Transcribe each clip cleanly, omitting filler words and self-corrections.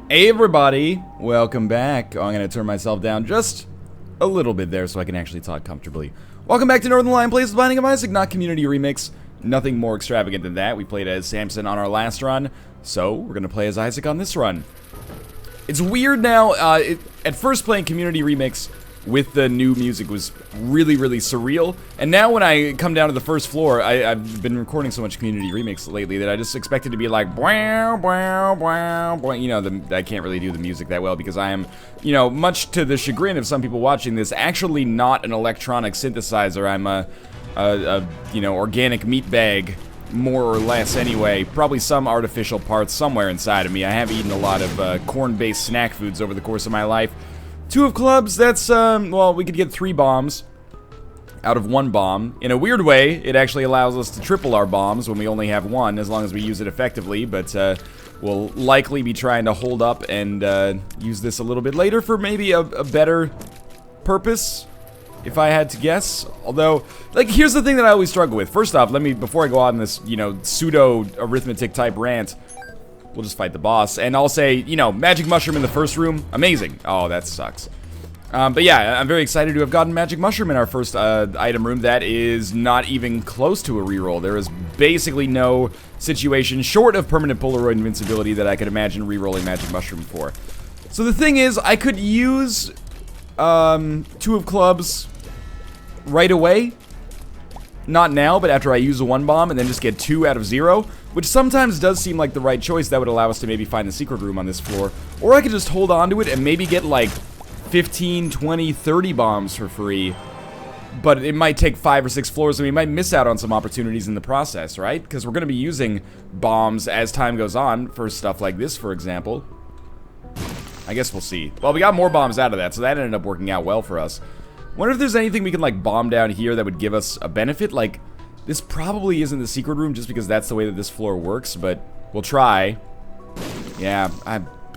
Hey everybody, welcome back. Oh, I'm going to turn myself down just a little bit there so I can actually talk comfortably. Welcome back to Northernlion Plays The Binding of Isaac, not Community Remix. Nothing more extravagant than that. We played as Samson on our last run, so we're going to play as Isaac on this run. It's weird now, at first playing Community Remix with the new music was really surreal, and now when I come down to the first floor, I've been recording so much Community Remix lately that I just expect it to be like, wow, wow, wow, wow. You know, I can't really do the music that well because I am, you know, much to the chagrin of some people watching this, actually not an electronic synthesizer. I'm a you know, organic meat bag, more or less anyway. Probably some artificial parts somewhere inside of me. I have eaten a lot of corn-based snack foods over the course of my life. 2 of clubs, that's, well, we could get 3 bombs out of 1 bomb. In a weird way, it actually allows us to triple our bombs when we only have 1, as long as we use it effectively, but we'll likely be trying to hold up and use this a little bit later for maybe a better purpose, if I had to guess. Although, like, here's the thing that I always struggle with. First off, before I go on this, you know, pseudo-arithmetic type rant, we'll just fight the boss, and I'll say, you know, magic mushroom in the first room, amazing. Oh, that sucks. But yeah, I'm very excited to have gotten magic mushroom in our first item room. That is not even close to a reroll. There is basically no situation short of permanent Polaroid invincibility that I could imagine rerolling magic mushroom for. So the thing is, I could use 2 of clubs right away. Not now, but after I use a 1 bomb and then just get 2 out of 0, which sometimes does seem like the right choice. That would allow us to maybe find the secret room on this floor. Or I could just hold on to it and maybe get like 15, 20, 30 bombs for free. But it might take 5 or 6 floors and we might miss out on some opportunities in the process, right? Because we're going to be using bombs as time goes on for stuff like this, for example. I guess we'll see. Well, we got more bombs out of that, so that ended up working out well for us. Wonder if there's anything we can, like, bomb down here that would give us a benefit. Like, this probably isn't the secret room just because that's the way that this floor works, but we'll try. Yeah,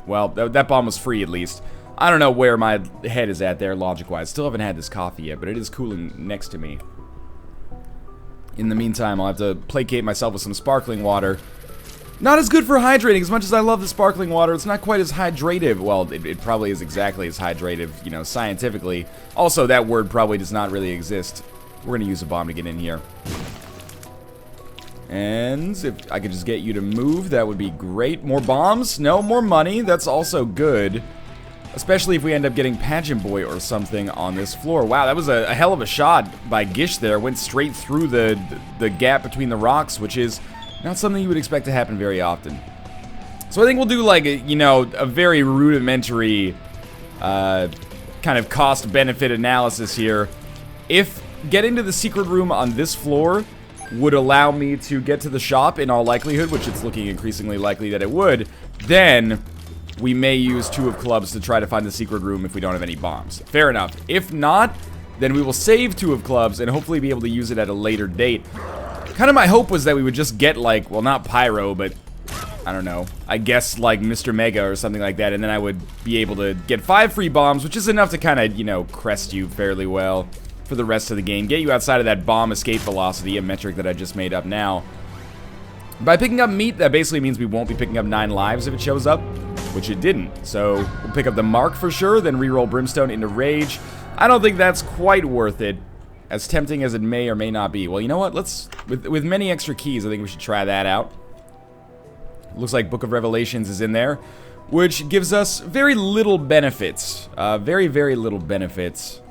well, that bomb was free at least. I don't know where my head is at there, logic-wise. Still haven't had this coffee yet, but it is cooling next to me. In the meantime, I'll have to placate myself with some sparkling water. Not as good for hydrating. As much as I love the sparkling water, it's not quite as hydrative. Well, it probably is exactly as hydrative, you know, scientifically. Also, that word probably does not really exist. We're gonna use a bomb to get in here. And if I could just get you to move, that would be great. More bombs? No, more money. That's also good. Especially if we end up getting Pageant Boy or something on this floor. Wow, that was a hell of a shot by Gish there. Went straight through the gap between the rocks, which is not something you would expect to happen very often. So I think we'll do like a very rudimentary kind of cost-benefit analysis here. If getting to the secret room on this floor would allow me to get to the shop in all likelihood, which it's looking increasingly likely that it would, then we may use 2 of clubs to try to find the secret room if we don't have any bombs. Fair enough. If not, then we will save 2 of clubs and hopefully be able to use it at a later date. Kind of my hope was that we would just get, like, well, not Pyro, but I don't know, I guess like Mr. Mega or something like that, and then I would be able to get 5 free bombs, which is enough to kind of, you know, crest you fairly well for the rest of the game. Get you outside of that bomb escape velocity, a metric that I just made up now. By picking up meat, that basically means we won't be picking up 9 lives if it shows up, which it didn't. So we'll pick up the Mark for sure, then reroll Brimstone into Rage. I don't think that's quite worth it, as tempting as it may or may not be. Well, you know what? Let's, with many extra keys, I think we should try that out. Looks like Book of Revelations is in there, which gives us very little benefits. Very little benefits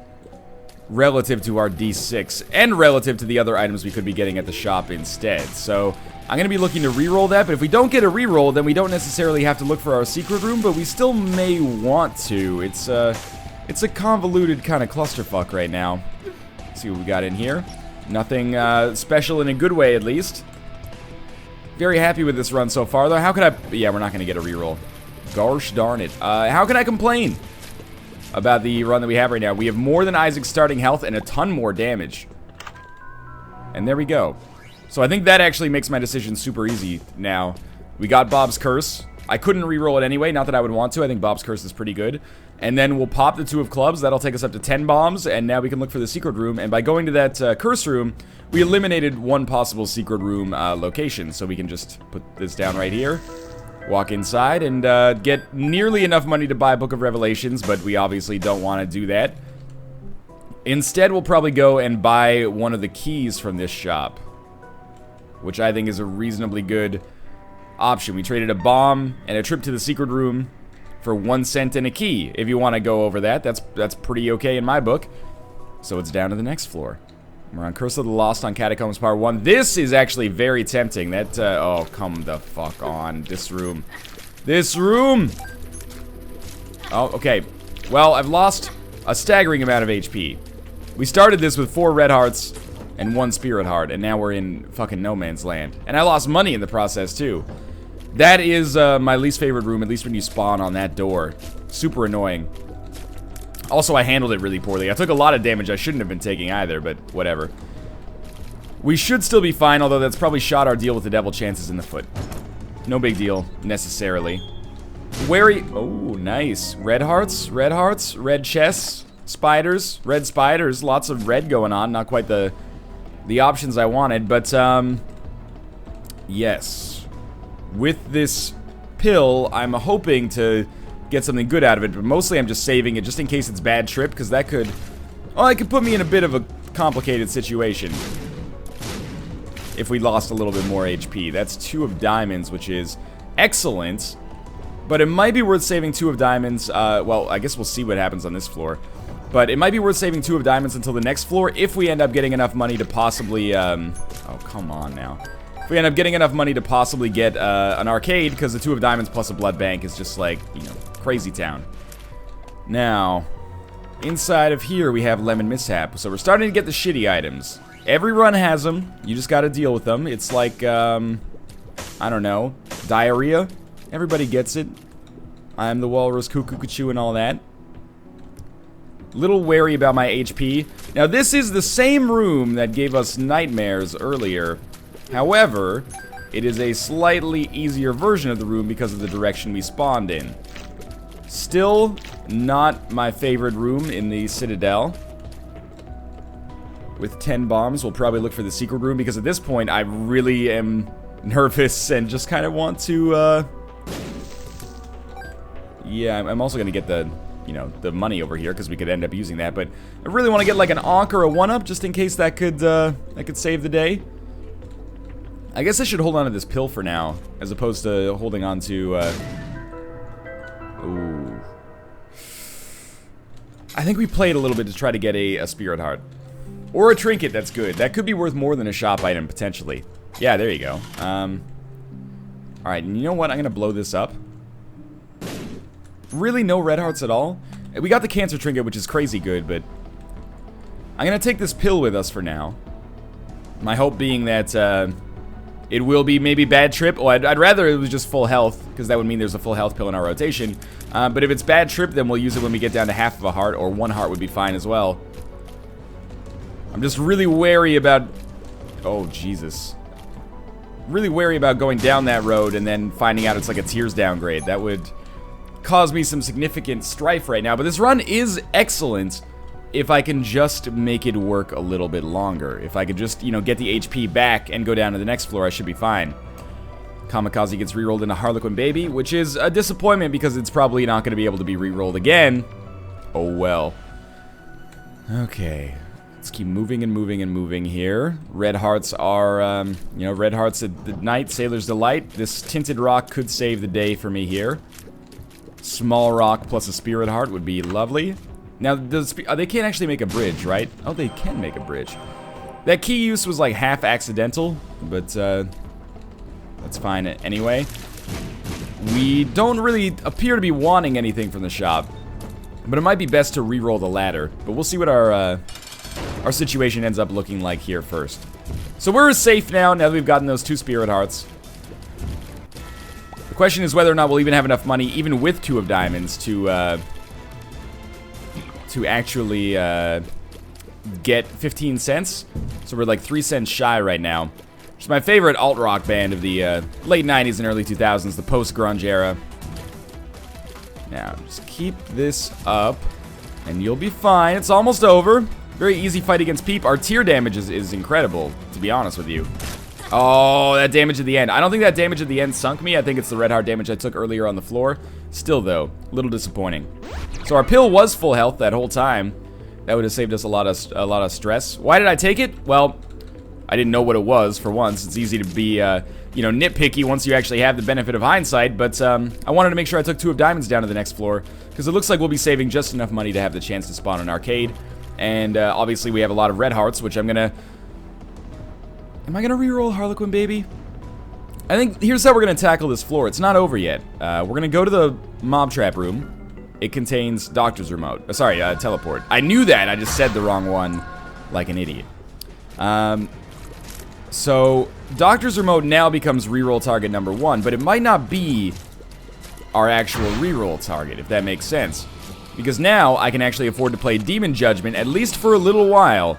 relative to our D6 and relative to the other items we could be getting at the shop instead. So I'm going to be looking to reroll that, but if we don't get a reroll, then we don't necessarily have to look for our secret room, but we still may want to. It's a convoluted kind of clusterfuck right now. Let's see what we got in here. Nothing special in a good way, at least. Very happy with this run so far, though. How could I... Yeah, we're not going to get a reroll. Gosh darn it. How can I complain about the run that we have right now? We have more than Isaac's starting health and a ton more damage. And there we go. So I think that actually makes my decision super easy now. We got Bob's Curse. I couldn't reroll it anyway, not that I would want to. I think Bob's Curse is pretty good. And then we'll pop the 2 of clubs. That'll take us up to 10 bombs, and now we can look for the secret room. And by going to that curse room, we eliminated one possible secret room location. So we can just put this down right here. walk inside and get nearly enough money to buy Book of Revelations, but we obviously don't want to do that. Instead, we'll probably go and buy one of the keys from this shop, which I think is a reasonably good option. We traded a bomb and a trip to the secret room for 1 cent and a key. If you want to go over that, that's pretty okay in my book. So it's down to the next floor. We're on Curse of the Lost on Catacombs Part 1. This is actually very tempting. That, oh, come the fuck on. This room. This room! Oh, okay. Well, I've lost a staggering amount of HP. We started this with 4 red hearts and 1 spirit heart, and now we're in fucking no man's land. And I lost money in the process, too. That is my least favorite room, at least when you spawn on that door. Super annoying. Also, I handled it really poorly. I took a lot of damage I shouldn't have been taking either, but whatever. We should still be fine, although that's probably shot our deal with the devil chances in the foot. No big deal, necessarily. Wary... Oh, nice. Red hearts, red chests, spiders, red spiders. Lots of red going on. Not quite the options I wanted, but, yes. With this pill, I'm hoping to get something good out of it, but mostly I'm just saving it just in case it's bad trip, because that could... Well, it could put me in a bit of a complicated situation if we lost a little bit more HP. That's 2 of diamonds, which is excellent, but it might be worth saving 2 of diamonds. Well, I guess we'll see what happens on this floor, but it might be worth saving 2 of diamonds until the next floor if we end up getting enough money to possibly, oh, come on now. If we end up getting enough money to possibly get an arcade, because the 2 of diamonds plus a blood bank is just like, you know, crazy town. Now, inside of here we have Lemon Mishap, so we're starting to get the shitty items. Every run has them, you just gotta deal with them. It's like, I don't know, diarrhea. Everybody gets it. I'm the walrus, cuckoo, and all that. Little wary about my HP. Now this is the same room that gave us nightmares earlier. However, it is a slightly easier version of the room because of the direction we spawned in. Still not my favorite room in the Citadel. With 10 bombs, we'll probably look for the secret room, because at this point I really am nervous and just kind of want to, yeah, I'm also going to get the, you know, the money over here, because we could end up using that, but I really want to get like an Ankh or a 1-up, just in case that could save the day. I guess I should hold on to this pill for now, as opposed to holding on to, ooh. I think we played a little bit to try to get a spirit heart. Or a trinket, that's good. That could be worth more than a shop item, potentially. Yeah, there you go. Alright, and you know what? I'm gonna blow this up. Really no red hearts at all? We got the cancer trinket, which is crazy good, but I'm gonna take this pill with us for now. My hope being that, it will be maybe bad trip. Oh, I'd rather it was just full health, because that would mean there's a full health pill in our rotation. But if it's bad trip, then we'll use it when we get down to half of a heart, or 1 heart would be fine as well. I'm just really wary about... Oh, Jesus. Really wary about going down that road and then finding out it's like a tiers downgrade. That would cause me some significant strife right now. But this run is excellent if I can just make it work a little bit longer. If I could just, you know, get the HP back and go down to the next floor, I should be fine. Kamikaze gets rerolled into Harlequin Baby, which is a disappointment because it's probably not going to be able to be rerolled again. Oh well. Okay. Let's keep moving and moving and moving here. Red hearts are, you know, red hearts at the night, Sailor's Delight. This tinted rock could save the day for me here. Small rock plus a spirit heart would be lovely. Now, they can't actually make a bridge, right? Oh, they can make a bridge. That key use was like half accidental, but that's fine anyway. We don't really appear to be wanting anything from the shop, but it might be best to re-roll the ladder. But we'll see what our situation ends up looking like here first. So we're safe now that we've gotten those 2 spirit hearts. The question is whether or not we'll even have enough money, even with 2 of diamonds, to actually get 15 cents. So we're like 3 cents shy right now. Which is my favorite alt-rock band of the late 90s and early 2000s, the post-grunge era. Now, just keep this up, and you'll be fine. It's almost over. Very easy fight against Peep. Our tier damage is incredible, to be honest with you. Oh, that damage at the end. I don't think that damage at the end sunk me. I think it's the red heart damage I took earlier on the floor. Still, though, a little disappointing. So our pill was full health that whole time. That would have saved us a lot of stress. Why did I take it? Well, I didn't know what it was, for once. It's easy to be, you know, nitpicky once you actually have the benefit of hindsight. But I wanted to make sure I took 2 of diamonds down to the next floor, because it looks like we'll be saving just enough money to have the chance to spawn an arcade. And obviously we have a lot of red hearts, which I'm gonna... Am I gonna reroll Harlequin Baby? I think here's how we're gonna tackle this floor. It's not over yet. We're gonna go to the mob trap room. It contains Doctor's Remote. Sorry, teleport. I knew that. I just said the wrong one like an idiot. So Doctor's Remote now becomes reroll target number 1, but it might not be our actual reroll target, if that makes sense. Because now I can actually afford to play Demon Judgment, at least for a little while.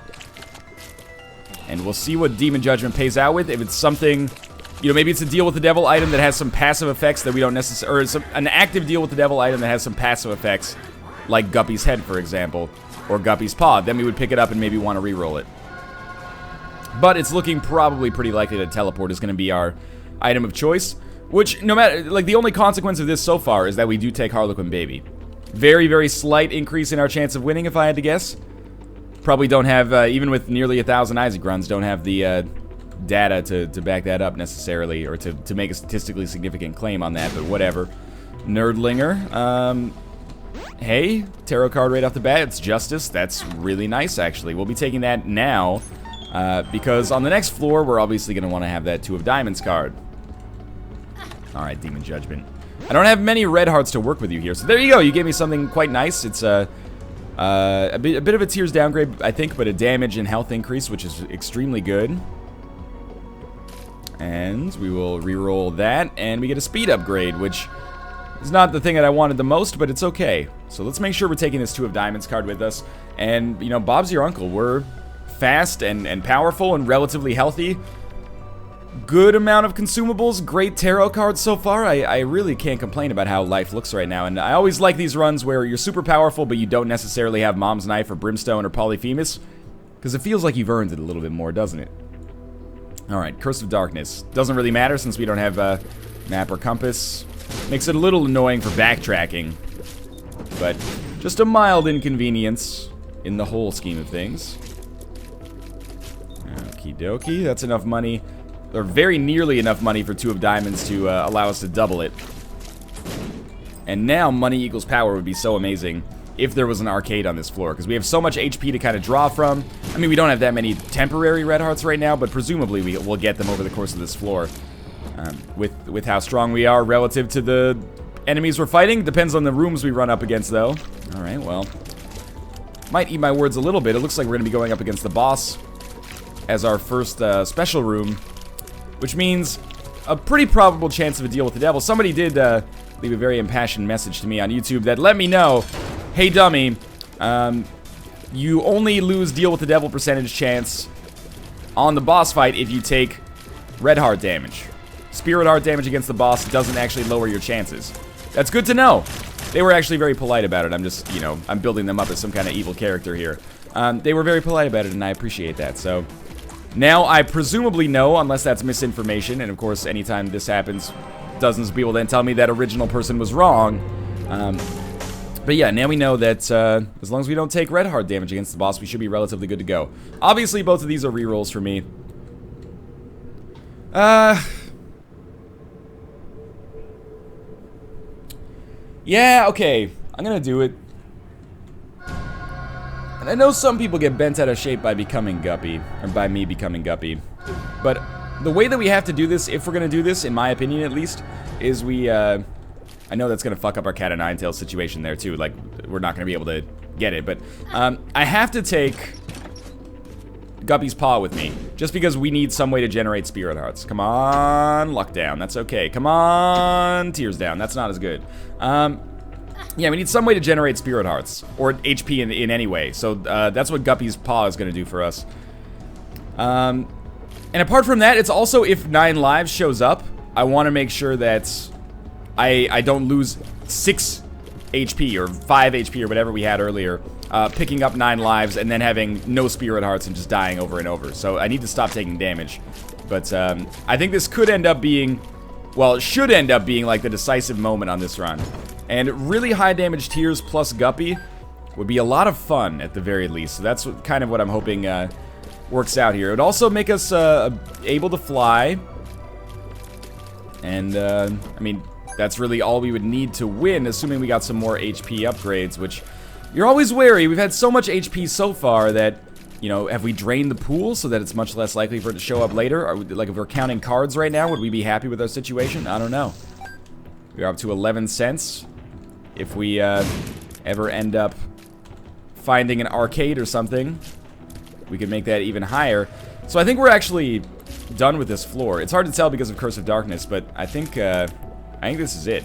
And we'll see what Demon Judgment pays out with. If it's something, you know, maybe it's a deal with the devil item that has some passive effects that we don't necessarily, or an active deal with the devil item that has some passive effects, like Guppy's Head, for example, or Guppy's Paw. Then we would pick it up and maybe want to reroll it. But it's looking probably pretty likely that teleport is going to be our item of choice. Which, no matter, like, the only consequence of this so far is that we do take Harlequin Baby. Very, very slight increase in our chance of winning, if I had to guess. Probably don't have, even with nearly 1,000 Isaac runs, don't have the data to back that up necessarily, or to make a statistically significant claim on that, but whatever. Nerdlinger. Hey, tarot card right off the bat. It's Justice. That's really nice, actually. We'll be taking that now, because on the next floor, we're obviously going to want to have that 2 of Diamonds card. Alright, Demon Judgment. I don't have many red hearts to work with you here, so there you go. You gave me something quite nice. It's a bit of a tears downgrade, I think, but a damage and health increase, which is extremely good. And we will reroll that, and we get a speed upgrade, which is not the thing that I wanted the most, but it's okay. So let's make sure we're taking this 2 of Diamonds card with us. And, you know, Bob's your uncle. We're fast and powerful and relatively healthy. Good amount of consumables, great tarot cards so far. I really can't complain about how life looks right now, and I always like these runs where you're super powerful, but you don't necessarily have Mom's Knife or Brimstone or Polyphemus, because it feels like you've earned it a little bit more, doesn't it? Alright, Curse of Darkness. Doesn't really matter since we don't have a map or compass. Makes it a little annoying for backtracking, but just a mild inconvenience in the whole scheme of things. Okie dokie, that's enough money. Or very nearly enough money for 2 of Diamonds to allow us to double it. And now money equals power would be so amazing if there was an arcade on this floor, because we have so much HP to kind of draw from. I mean, we don't have that many temporary red hearts right now, but presumably we'll get them over the course of this floor. With how strong we are relative to the enemies we're fighting. Depends on the rooms we run up against, though. Alright, well. Might eat my words a little bit. It looks like we're going to be going up against the boss as our first special room, which means a pretty probable chance of a deal with the devil. Somebody did leave a very impassioned message to me on YouTube that let me know, hey dummy, you only lose deal with the devil percentage chance on the boss fight if you take red heart damage. Spirit heart damage against the boss doesn't actually lower your chances. That's good to know. They were actually very polite about it. I'm just, you know, I'm building them up as some kind of evil character here. They were very polite about it, and I appreciate that, so... Now, I presumably know, unless that's misinformation, and of course, anytime this happens, dozens of people then tell me that original person was wrong. But yeah, now we know that as long as we don't take red heart damage against the boss, we should be relatively good to go. Obviously, both of these are rerolls for me. Yeah, okay. I'm gonna do it. And I know some people get bent out of shape by becoming Guppy, or by me becoming Guppy. But the way that we have to do this, if we're gonna do this, in my opinion at least, is we, I know that's gonna fuck up our cat and nine tails situation there too, like, we're not gonna be able to get it, but, I have to take Guppy's Paw with me, just because we need some way to generate spirit hearts. Come on, luck down, that's okay. Come on, tears down, that's not as good. Yeah, we need some way to generate spirit hearts, or HP in any way, so that's what Guppy's Paw is going to do for us. And apart from that, it's also if 9 lives shows up, I want to make sure that I don't lose 6 HP, or 5 HP, or whatever we had earlier, picking up 9 lives, and then having no spirit hearts and just dying over and over. So I need to stop taking damage. But I think this could end up being, well, it should end up being like the decisive moment on this run. And really high damage tiers plus guppy would be a lot of fun at the very least. So that's kind of what I'm hoping works out here. It would also make us able to fly. And, I mean, that's really all we would need to win, assuming we got some more HP upgrades, which you're always wary. We've had so much HP so far that, you know, have we drained the pool so that it's much less likely for it to show up later? Like, if we're counting cards right now, would we be happy with our situation? I don't know. We're up to 11 cents. If we ever end up finding an arcade or something, we could make that even higher. So I think we're actually done with this floor. It's hard to tell because of Curse of Darkness, but I think this is it.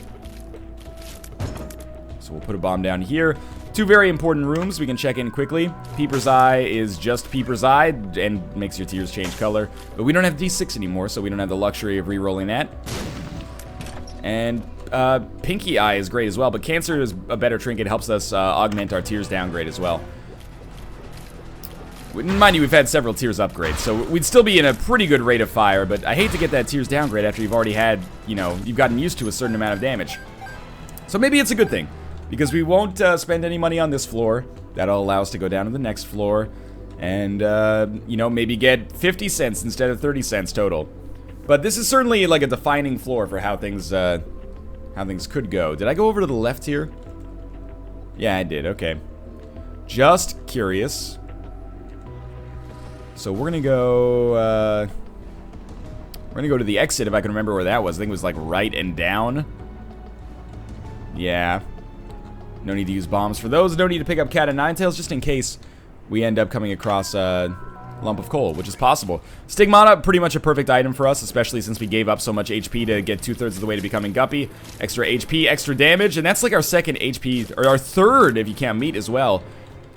So we'll put a bomb down here. Two very important rooms we can check in quickly. Peeper's Eye is just Peeper's Eye and makes your tiers change color. But we don't have D6 anymore, so we don't have the luxury of re-rolling that. And Pinky Eye is great as well, but Cancer is a better trinket. Helps us augment our tiers downgrade as well. Mind you, we've had several tiers upgrades, so we'd still be in a pretty good rate of fire, but I hate to get that tiers downgrade after you've already had, you know, you've gotten used to a certain amount of damage. So maybe it's a good thing, because we won't spend any money on this floor. That'll allow us to go down to the next floor and, you know, maybe get 50 cents instead of 30 cents total. But this is certainly like a defining floor for how things could go. Did I go over to the left here? Yeah, I did. Okay. Just curious. So we're gonna go to the exit if I can remember where that was. I think it was like right and down. Yeah. No need to use bombs for those. No need to pick up Cat and Ninetails just in case we end up coming across a lump of coal, which is possible. Stigmata, pretty much a perfect item for us, especially since we gave up so much HP to get 2/3 of the way to becoming Guppy. Extra HP, extra damage, and that's like our second HP, or our third if you count meat as well.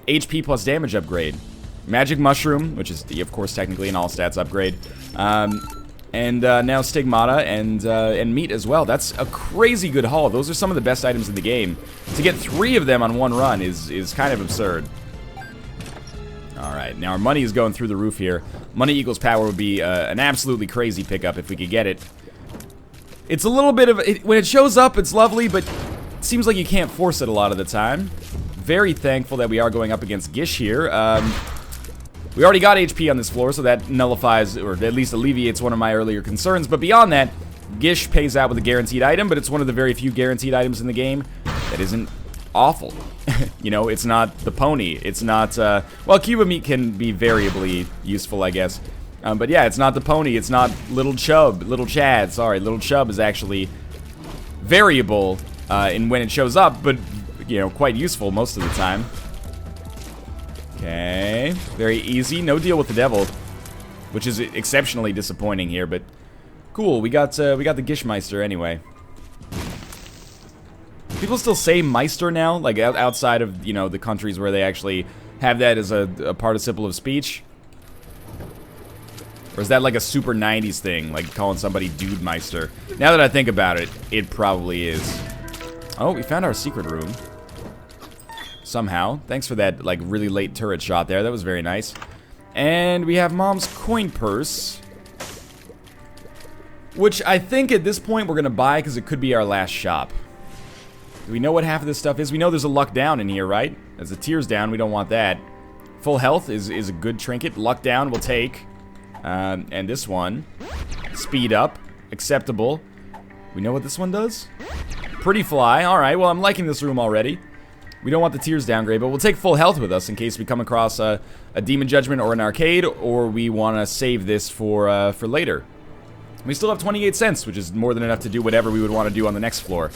HP plus damage upgrade. Magic Mushroom, which is, of course, technically an all-stats upgrade. And now Stigmata and Meat as well. That's a crazy good haul. Those are some of the best items in the game. To get 3 of them on one run is kind of absurd. Alright, now our money is going through the roof here. Money equals power would be an absolutely crazy pickup if we could get it. It's a little bit of... when it shows up, it's lovely, but it seems like you can't force it a lot of the time. Very thankful that we are going up against Gish here. We already got HP on this floor, so that nullifies, or at least alleviates one of my earlier concerns. But beyond that, Gish pays out with a guaranteed item, but it's one of the very few guaranteed items in the game that isn't awful. You know, it's not the pony. It's not, well, Cuba Meat can be variably useful, I guess. But yeah, it's not the pony. It's not Little Chad, sorry. Little Chub is actually variable in when it shows up, but, you know, quite useful most of the time. Okay, very easy. No deal with the devil, which is exceptionally disappointing here, but cool. We got the Gishmeister anyway. People still say Meister now, like outside of, you know, the countries where they actually have that as a participle of speech. Or is that like a super 90s thing, like calling somebody Dude Meister? Now that I think about it, it probably is. Oh, we found our secret room. Somehow. Thanks for that, like, really late turret shot there. That was very nice. And we have Mom's coin purse, which I think at this point we're going to buy because it could be our last shop. Do we know what half of this stuff is? We know there's a luck down in here, right? As the tears down, we don't want that. Full health is a good trinket. Luck down we'll take. And this one, speed up, acceptable. We know what this one does? Pretty fly. Alright, well, I'm liking this room already. We don't want the tears downgrade, but we'll take full health with us in case we come across a demon judgment or an arcade, or we want to save this for later. We still have 28 cents, which is more than enough to do whatever we would want to do on the next floor.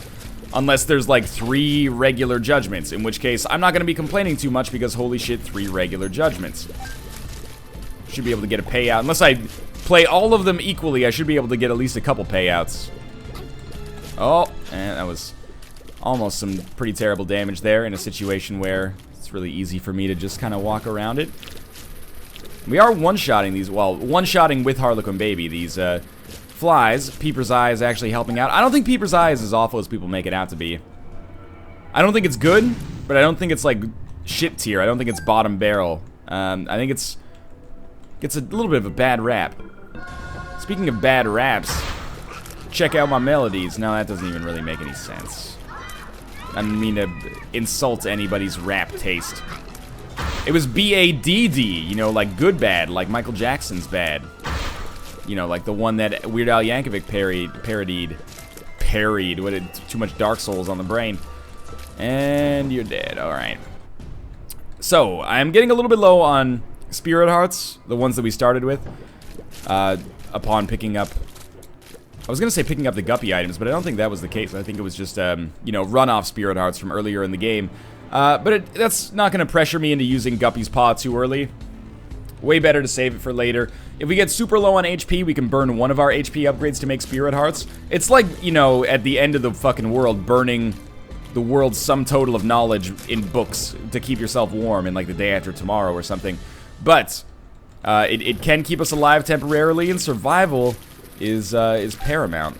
Unless there's like 3 regular judgments, in which case I'm not going to be complaining too much because holy shit, 3 regular judgments. Should be able to get a payout. Unless I play all of them equally, I should be able to get at least a couple payouts. Oh, and that was almost some pretty terrible damage there in a situation where it's really easy for me to just kind of walk around it. We are one-shotting these, well, one-shotting with Harlequin Baby, these flies. Peeper's Eye is actually helping out. I don't think Peeper's Eye is as awful as people make it out to be. I don't think it's good, but I don't think it's like shit tier. I don't think it's bottom barrel. I think it's a little bit of a bad rap. Speaking of bad raps, check out my melodies. No, that doesn't even really make any sense. I didn't mean to insult anybody's rap taste. It was B-A-D-D, you know, like good bad, like Michael Jackson's bad. You know, like the one that Weird Al Yankovic parodied. What, too much Dark Souls on the brain. And you're dead, alright. So, I'm getting a little bit low on Spirit Hearts, the ones that we started with, upon picking up... I was going to say picking up the guppy items, but I don't think that was the case. I think it was just, you know, run-off Spirit Hearts from earlier in the game. But that's not going to pressure me into using Guppy's Paw too early. Way better to save it for later. If we get super low on HP, we can burn one of our HP upgrades to make Spirit Hearts. It's like, you know, at the end of the fucking world, burning the world's sum total of knowledge in books to keep yourself warm in, like, the day after tomorrow or something. But it can keep us alive temporarily, and survival is paramount.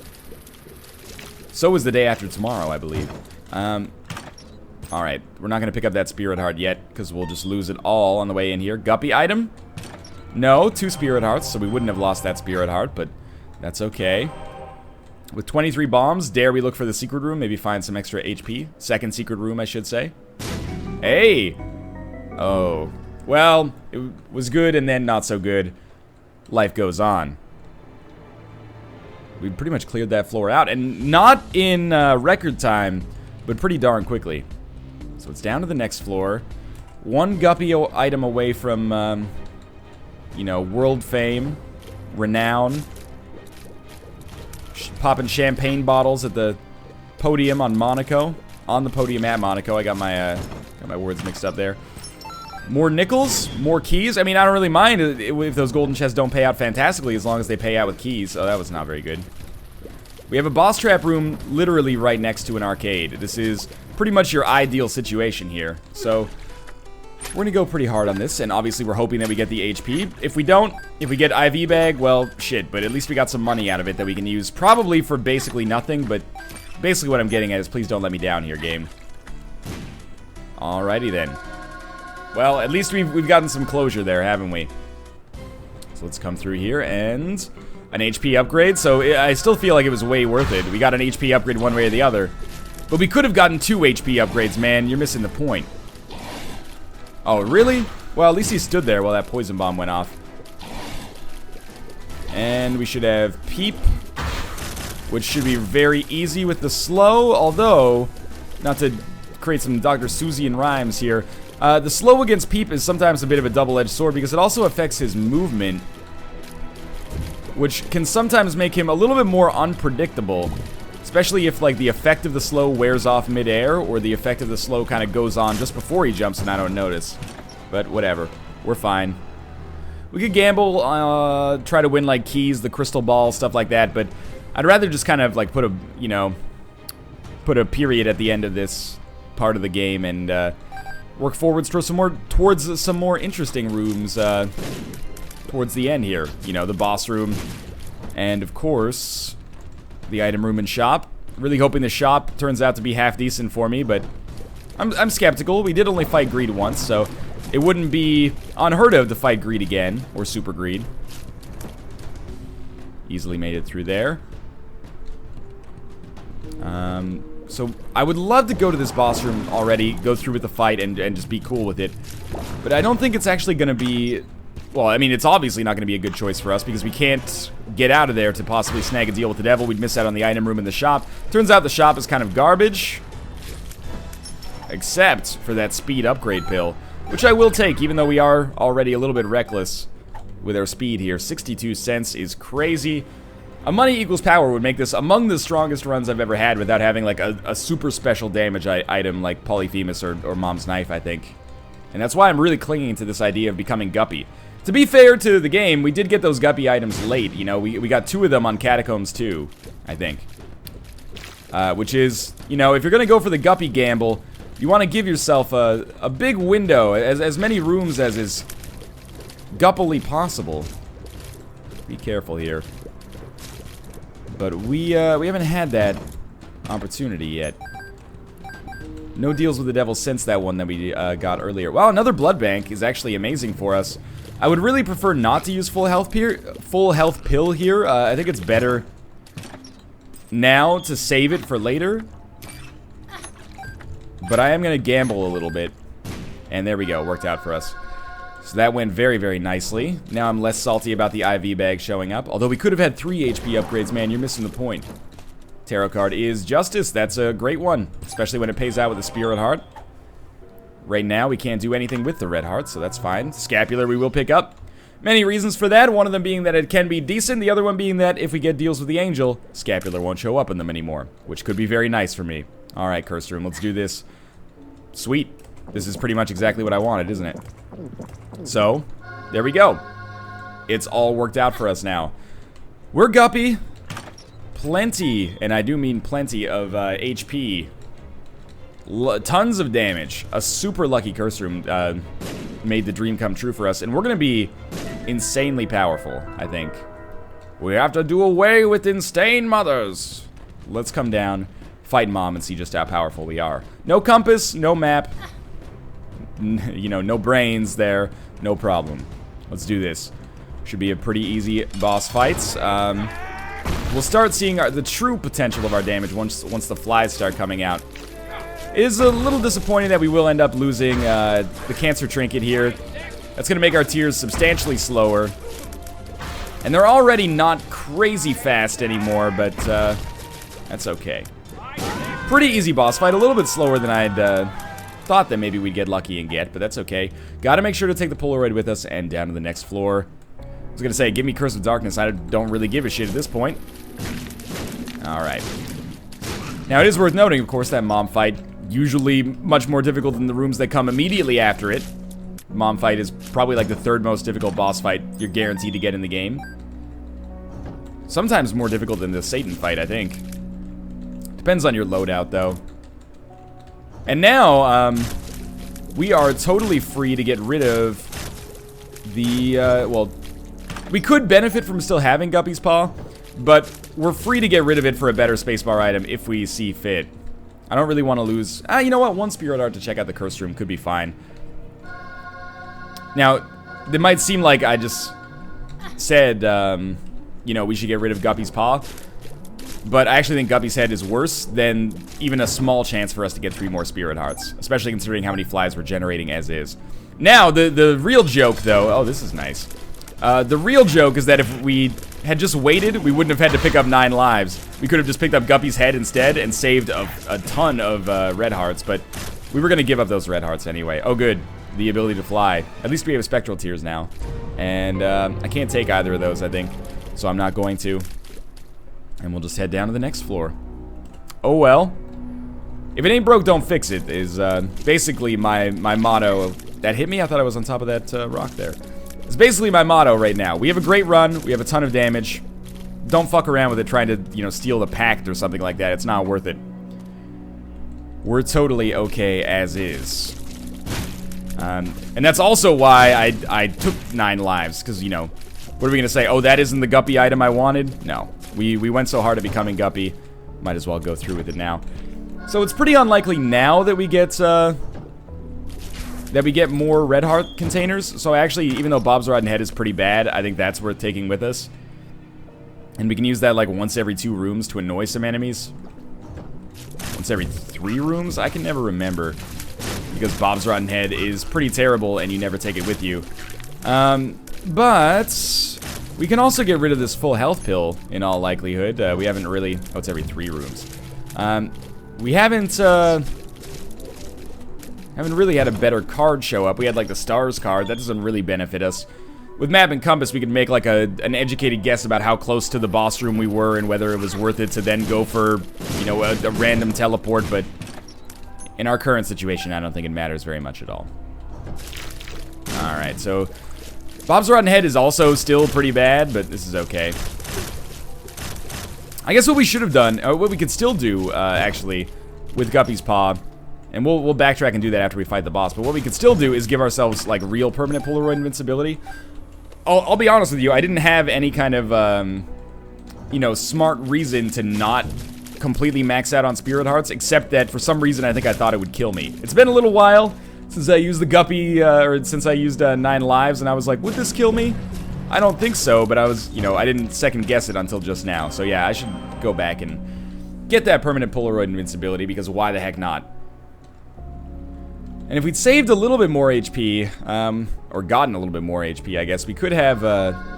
So is the day after tomorrow, I believe. Alright, we're not going to pick up that Spirit Heart yet, because we'll just lose it all on the way in here. Guppy item? No, 2 Spirit Hearts, so we wouldn't have lost that Spirit Heart, but that's okay. With 23 bombs, dare we look for the secret room, maybe find some extra HP? Second secret room, I should say. Hey! Oh. Well, it was good and then not so good. Life goes on. We pretty much cleared that floor out, and not in record time, but pretty darn quickly. So it's down to the next floor. One guppy item away from, you know, world fame, renown. Popping champagne bottles at the podium on Monaco. On the podium at Monaco. I got my words mixed up there. More nickels, more keys. I mean, I don't really mind if those golden chests don't pay out fantastically as long as they pay out with keys. Oh, that was not very good. We have a boss trap room literally right next to an arcade. This is pretty much your ideal situation here. So, we're going to go pretty hard on this, and obviously we're hoping that we get the HP. If we don't, if we get IV bag, well, shit, but at least we got some money out of it that we can use probably for basically nothing, but basically what I'm getting at is please don't let me down here, game. Alrighty then. Well, at least we've gotten some closure there, haven't we? So let's come through here, and an HP upgrade, so I still feel like it was way worth it. We got an HP upgrade one way or the other. But we could have gotten 2 HP upgrades, man. You're missing the point. Oh, really? Well, at least he stood there while that poison bomb went off. And we should have Peep, which should be very easy with the slow, although, not to create some Dr. Seussian rhymes here, the slow against Peep is sometimes a bit of a double-edged sword because it also affects his movement, which can sometimes make him a little bit more unpredictable. Especially if, like, the effect of the slow wears off mid-air, or the effect of the slow kind of goes on just before he jumps and I don't notice. But whatever. We're fine. We could gamble, try to win, like, keys, the crystal ball, stuff like that, but I'd rather just kind of, like, put a, you know, put a period at the end of this part of the game and, work forwards towards some more interesting rooms, towards the end here. You know, the boss room, and, of course, the item room and shop. Really hoping the shop turns out to be half decent for me, but I'm skeptical. We did only fight Greed once, so it wouldn't be unheard of to fight Greed again, or Super Greed. Easily made it through there. So I would love to go to this boss room already, go through with the fight, and just be cool with it. But I don't think it's actually going to be... Well, I mean, it's obviously not going to be a good choice for us because we can't get out of there to possibly snag a deal with the devil. We'd miss out on the item room in the shop. Turns out the shop is kind of garbage. Except for that speed upgrade pill, which I will take, even though we are already a little bit reckless with our speed here. 62 cents is crazy. A money equals power would make this among the strongest runs I've ever had without having, like, a super special damage item like Polyphemus or Mom's Knife, I think. And that's why I'm really clinging to this idea of becoming Guppy. To be fair to the game, we did get those guppy items late, you know, we got 2 of them on Catacombs too, I think. Which is, you know, if you're gonna go for the guppy gamble, you want to give yourself a big window, as many rooms as is guppily possible. Be careful here. But we haven't had that opportunity yet. No deals with the devil since that one that we got earlier. Wow, another blood bank is actually amazing for us. I would really prefer not to use full health pill here. I think it's better now to save it for later. But I am going to gamble a little bit. And there we go, worked out for us. So that went very, very nicely. Now I'm less salty about the IV bag showing up. Although we could have had 3 HP upgrades, man, you're missing the point. Tarot card is Justice. That's a great one, especially when it pays out with a Spirit Heart. Right now, we can't do anything with the Red Heart, so that's fine. Scapular we will pick up. Many reasons for that, one of them being that it can be decent, the other one being that if we get deals with the Angel, Scapular won't show up in them anymore, which could be very nice for me. Alright, Cursed Room, let's do this. Sweet. This is pretty much exactly what I wanted, isn't it? So, there we go. It's all worked out for us now. We're Guppy. Plenty, and I do mean plenty of HP. Tons of damage. A super lucky Curse Room made the dream come true for us, and we're gonna be insanely powerful, I think. We have to do away with insane mothers. Let's come down, fight Mom, and see just how powerful we are. No compass, no map. You know, no brains there. No problem. Let's do this. Should be a pretty easy boss fights. We'll start seeing the true potential of our damage once the flies start coming out. It is a little disappointing that we will end up losing the Cancer Trinket here. That's going to make our tears substantially slower. And they're already not crazy fast anymore, but that's okay. Pretty easy boss fight, a little bit slower than I'd thought that maybe we'd get lucky and get, but that's okay. Gotta make sure to take the Polaroid with us and down to the next floor. I was gonna say, give me Curse of Darkness. I don't really give a shit at this point. Alright. Now, it is worth noting, of course, that Mom fight, usually much more difficult than the rooms that come immediately after it. Mom fight is probably like the 3rd most difficult boss fight you're guaranteed to get in the game. Sometimes more difficult than the Satan fight, I think. Depends on your loadout, though. And now, we are totally free to get rid of the, well, we could benefit from still having Guppy's Paw, but we're free to get rid of it for a better spacebar item if we see fit. I don't really want to lose... you know what? 1 Spirit Art to check out the Cursed Room could be fine. Now, it might seem like I just said, you know, we should get rid of Guppy's Paw, but I actually think Guppy's Head is worse than even a small chance for us to get 3 more Spirit Hearts, especially considering how many flies we're generating as is. Now, the real joke, though... Oh, this is nice. The real joke is that if we had just waited, we wouldn't have had to pick up 9 lives. We could have just picked up Guppy's Head instead and saved a ton of Red Hearts, but we were going to give up those Red Hearts anyway. Oh, good. The ability to fly. At least we have Spectral Tears now. And I can't take either of those, I think, so I'm not going to. And we'll just head down to the next floor. Oh, well. If it ain't broke, don't fix it, is basically my motto. That hit me? I thought I was on top of that rock there. It's basically my motto right now. We have a great run. We have a ton of damage. Don't fuck around with it trying to, you know, steal the pact or something like that. It's not worth it. We're totally okay as is. And that's also why I took 9 lives, because, you know, what are we going to say? Oh, that isn't the Guppy item I wanted? No. We went so hard at becoming Guppy. Might as well go through with it now. So it's pretty unlikely now that we get more Red Heart containers. So actually, even though Bob's Rotten Head is pretty bad, I think that's worth taking with us. And we can use that like once every 2 rooms to annoy some enemies. Once every 3 rooms? I can never remember. Because Bob's Rotten Head is pretty terrible and you never take it with you. But we can also get rid of this full health pill in all likelihood. We haven't really... Oh, it's every 3 rooms. We haven't really had a better card show up. We had like the stars card. That doesn't really benefit us. With map and compass, we could make like an educated guess about how close to the boss room we were and whether it was worth it to then go for, you know, a random teleport, but in our current situation, I don't think it matters very much at all. Alright, so Bob's Rotten Head is also still pretty bad, but this is okay. I guess what we should have done, or what we could still do, actually, with Guppy's Paw, and we'll backtrack and do that after we fight the boss, but what we could still do is give ourselves, like, real permanent Polaroid invincibility. I'll be honest with you, I didn't have any kind of, you know, smart reason to not completely maxed out on Spirit Hearts, except that for some reason I think I thought it would kill me. It's been a little while since I used the guppy, or since I used 9 lives, and I was like, would this kill me? I don't think so, but I was, you know, I didn't second guess it until just now. So yeah, I should go back and get that permanent Polaroid invincibility, because why the heck not? And if we'd saved a little bit more HP, or gotten a little bit more HP, I guess, we could have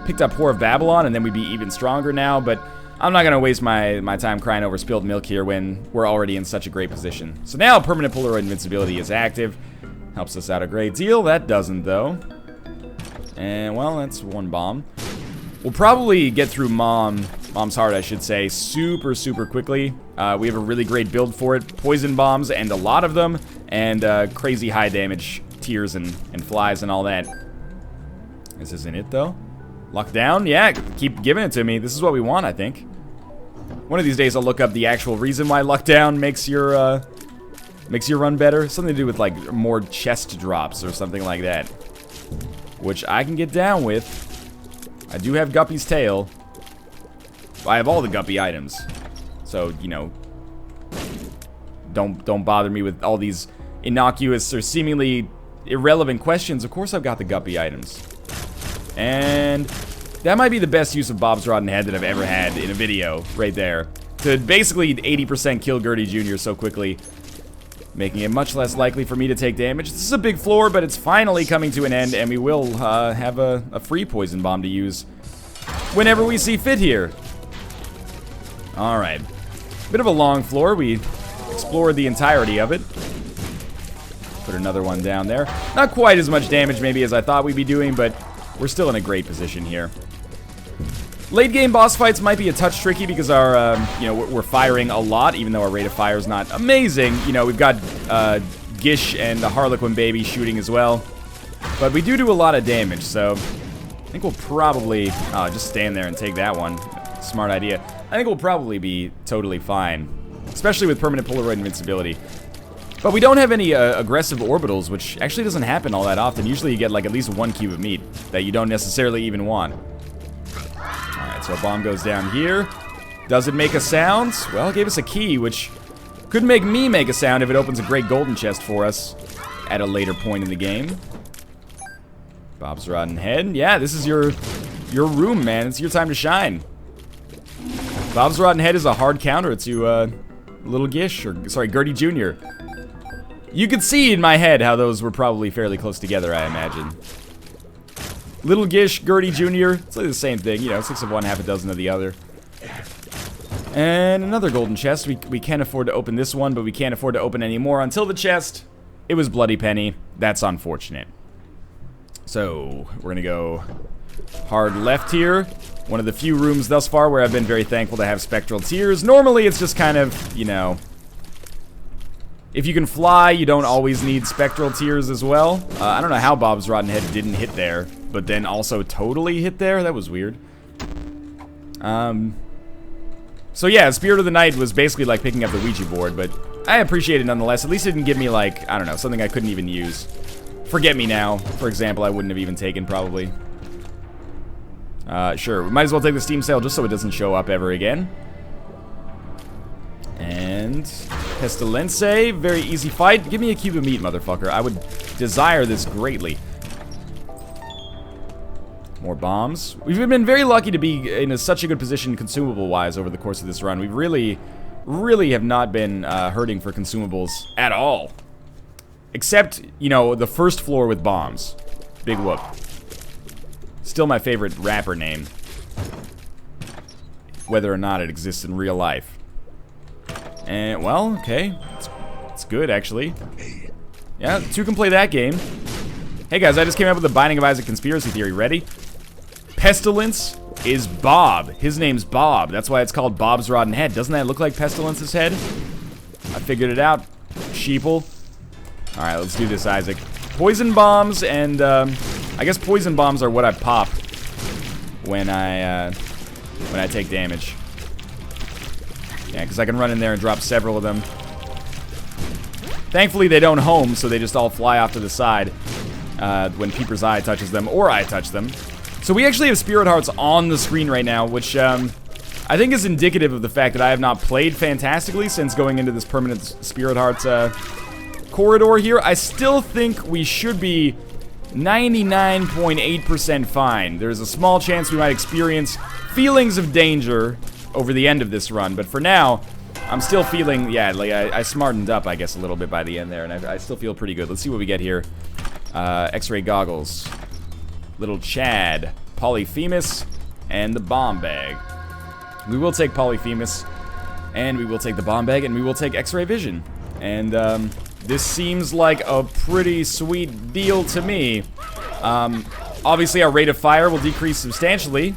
picked up Whore of Babylon, and then we'd be even stronger now, but I'm not going to waste my time crying over spilled milk here when we're already in such a great position. So now permanent Polaroid invincibility is active. Helps us out a great deal. That doesn't, though. And, well, that's 1 bomb. We'll probably get through Mom's Heart, I should say, super, super quickly. We have a really great build for it. Poison bombs, and a lot of them, and crazy high damage tears and flies and all that. This isn't it, though. Lock down? Yeah, keep giving it to me. This is what we want, I think. One of these days I'll look up the actual reason why lockdown makes your run better. Something to do with, like, more chest drops or something like that. Which I can get down with. I do have Guppy's tail. I have all the Guppy items. So, you know, don't bother me with all these innocuous or seemingly irrelevant questions. Of course I've got the Guppy items. And that might be the best use of Bob's Rotten Head that I've ever had in a video, right there. To basically 80% kill Gertie Jr. so quickly, making it much less likely for me to take damage. This is a big floor, but it's finally coming to an end, and we will have a free poison bomb to use whenever we see fit here. Alright. Bit of a long floor. We explored the entirety of it. Put another one down there. Not quite as much damage maybe as I thought we'd be doing, but we're still in a great position here. Late game boss fights might be a touch tricky because our, you know, we're firing a lot, even though our rate of fire is not amazing. You know, we've got Gish and the Harlequin baby shooting as well. But we do a lot of damage, so I think we'll probably just stand there and take that one. Smart idea. I think we'll probably be totally fine, especially with permanent Polaroid invincibility. But we don't have any aggressive orbitals, which actually doesn't happen all that often. Usually you get like at least 1 cube of meat that you don't necessarily even want. Alright, so a bomb goes down here. Does it make a sound? Well, it gave us a key, which could make me make a sound if it opens a great golden chest for us at a later point in the game. Bob's Rotten Head. Yeah, this is your room, man. It's your time to shine. Bob's Rotten Head is a hard counter to Little Gish, or sorry, Gertie Jr. You could see in my head how those were probably fairly close together, I imagine. Little Gish, Gertie Jr., it's like the same thing, you know, 6 of one, half a dozen of the other. And another golden chest. We can't afford to open this one, but we can't afford to open any more until the chest. It was Bloody Penny. That's unfortunate. So, we're gonna go hard left here. One of the few rooms thus far where I've been very thankful to have Spectral Tears. Normally, it's just kind of, you know, if you can fly, you don't always need Spectral Tears as well. I don't know how Bob's Rotten Head didn't hit there, but then also totally hit there. That was weird. So yeah, Spirit of the Night was basically like picking up the Ouija board, but I appreciate it nonetheless. At least it didn't give me like, I don't know, something I couldn't even use. Forget Me Now, for example, I wouldn't have even taken probably. Sure, we might as well take the Steam sale just so it doesn't show up ever again. And Pestilence, very easy fight. Give me a cube of meat, motherfucker. I would desire this greatly. More bombs. We've been very lucky to be in such a good position consumable-wise over the course of this run. We really have not been hurting for consumables at all. Except, you know, the first floor with bombs. Big whoop. Still my favorite rapper name. Whether or not it exists in real life. And, well, okay. It's good, actually. Yeah, 2 can play that game. Hey, guys, I just came up with the Binding of Isaac conspiracy theory. Ready? Pestilence is Bob. His name's Bob. That's why it's called Bob's Rotten Head. Doesn't that look like Pestilence's head? I figured it out. Sheeple. Alright, let's do this, Isaac. Poison bombs and, I guess poison bombs are what I pop when I take damage. Yeah, because I can run in there and drop several of them. Thankfully, they don't home, so they just all fly off to the side when Peeper's eye touches them, or I touch them. So we actually have Spirit Hearts on the screen right now, which, I I think is indicative of the fact that I have not played fantastically since going into this permanent Spirit Heart corridor here. I still think we should be 99.8% fine. There's a small chance we might experience feelings of danger over the end of this run, but for now, I'm still feeling, yeah, like I smartened up, I guess, a little bit by the end there, and I still feel pretty good. Let's see what we get here. X-ray goggles, little Chad, Polyphemus, and the bomb bag. We will take Polyphemus, and we will take the bomb bag, and we will take X-ray vision. And this seems like a pretty sweet deal to me. Obviously, our rate of fire will decrease substantially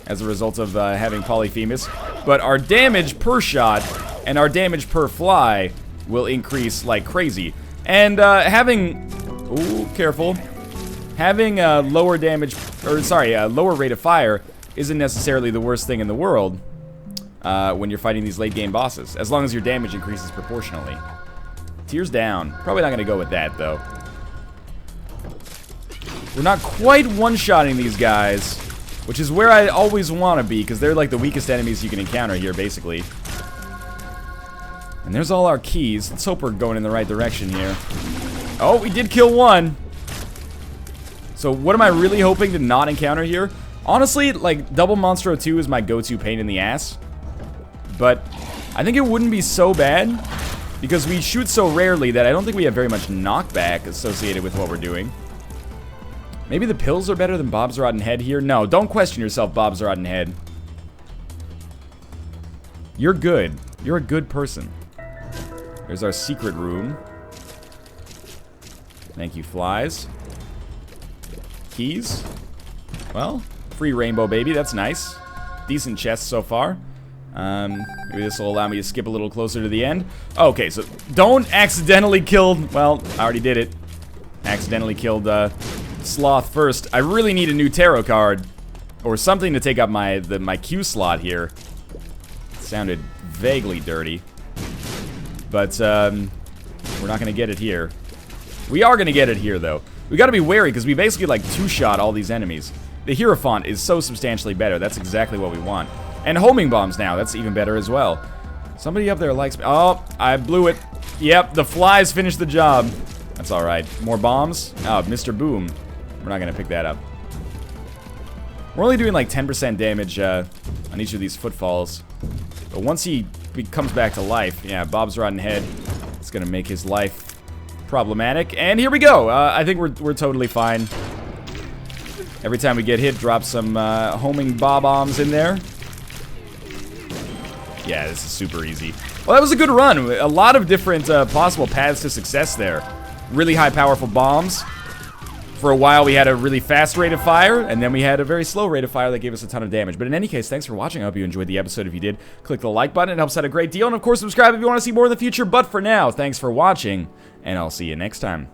as a result of having Polyphemus, but our damage per shot and our damage per fly will increase like crazy. And having, ooh, careful, having a lower damage, or sorry, a lower rate of fire isn't necessarily the worst thing in the world when you're fighting these late game bosses, as long as your damage increases proportionally. Tears down. Probably not gonna go with that though. We're not quite one-shotting these guys, which is where I always want to be, because they're like the weakest enemies you can encounter here, basically. And there's all our keys. Let's hope we're going in the right direction here. Oh, we did kill one. So what am I really hoping to not encounter here? Honestly, like, Double Monstro 2 is my go-to pain in the ass. But I think it wouldn't be so bad, because we shoot so rarely that I don't think we have very much knockback associated with what we're doing. Maybe the pills are better than Bob's Rotten Head here? No, don't question yourself, Bob's Rotten Head. You're good. You're a good person. There's our secret room. Thank you, flies. Keys. Well, free rainbow baby, that's nice. Decent chest so far. Maybe this will allow me to skip a little closer to the end. Okay, so don't accidentally kill, well, I already did it. Accidentally killed, Sloth first. I really need a new tarot card or something to take up my Q slot here. It sounded vaguely dirty, but we're not gonna get it here. We are gonna get it here though. We gotta be wary because we basically like two-shot all these enemies. The Hierophant is so substantially better. That's exactly what we want. And homing bombs now. That's even better as well. Somebody up there likes me. Oh, I blew it. Yep, the flies finished the job. That's all right. More bombs. Oh, Mr. Boom. We're not gonna pick that up. We're only doing like 10% damage on each of these footfalls. But once he comes back to life, yeah, Bob's Rotten Head, it's gonna make his life problematic. And here we go. I think we're totally fine. Every time we get hit, drop some homing bob-bombs in there. Yeah, this is super easy. Well, that was a good run. A lot of different possible paths to success there. Really high, powerful bombs. For a while, we had a really fast rate of fire, and then we had a very slow rate of fire that gave us a ton of damage. But in any case, thanks for watching. I hope you enjoyed the episode. If you did, click the like button. It helps out a great deal. And of course, subscribe if you want to see more in the future. But for now, thanks for watching, and I'll see you next time.